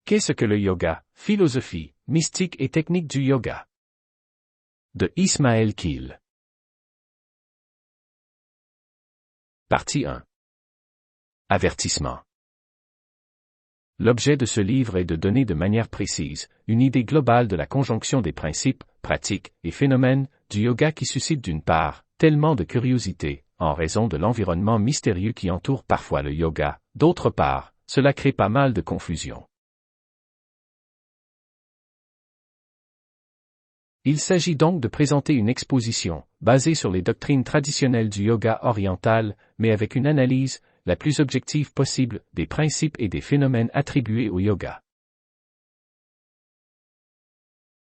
Qu'est-ce que le yoga, philosophie, mystique et technique du yoga? De Ismaël Keel. Partie 1. Avertissement. L'objet de ce livre est de donner de manière précise une idée globale de la conjonction des principes, pratiques et phénomènes du yoga qui suscitent d'une part tellement de curiosité, en raison de l'environnement mystérieux qui entoure parfois le yoga, d'autre part, cela crée pas mal de confusion. Il s'agit donc de présenter une exposition, basée sur les doctrines traditionnelles du yoga oriental, mais avec une analyse, la plus objective possible, des principes et des phénomènes attribués au yoga.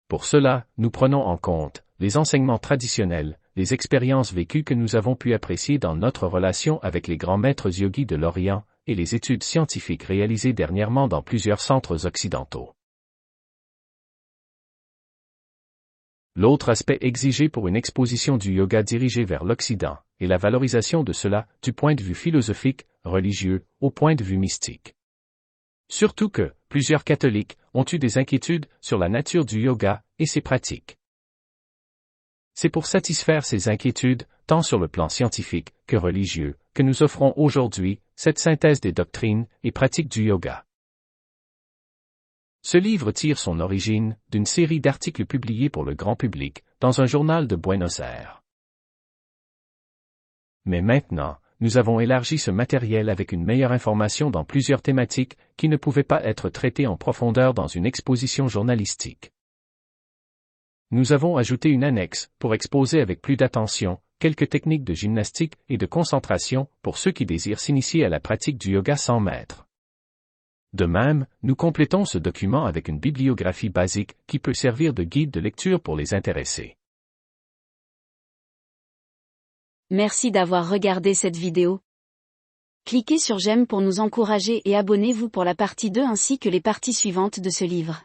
Pour cela, nous prenons en compte les enseignements traditionnels, les expériences vécues que nous avons pu apprécier dans notre relation avec les grands maîtres yogis de l'Orient, et les études scientifiques réalisées dernièrement dans plusieurs centres occidentaux. L'autre aspect exigé pour une exposition du yoga dirigée vers l'Occident est la valorisation de cela, du point de vue philosophique, religieux, au point de vue mystique. Surtout que, plusieurs catholiques ont eu des inquiétudes sur la nature du yoga et ses pratiques. C'est pour satisfaire ces inquiétudes, tant sur le plan scientifique que religieux, que nous offrons aujourd'hui cette synthèse des doctrines et pratiques du yoga. Ce livre tire son origine d'une série d'articles publiés pour le grand public dans un journal de Buenos Aires. Mais maintenant, nous avons élargi ce matériel avec une meilleure information dans plusieurs thématiques qui ne pouvaient pas être traitées en profondeur dans une exposition journalistique. Nous avons ajouté une annexe pour exposer avec plus d'attention quelques techniques de gymnastique et de concentration pour ceux qui désirent s'initier à la pratique du yoga sans maître. De même, nous complétons ce document avec une bibliographie basique qui peut servir de guide de lecture pour les intéressés. Merci d'avoir regardé cette vidéo. Cliquez sur j'aime pour nous encourager et abonnez-vous pour la partie 2 ainsi que les parties suivantes de ce livre.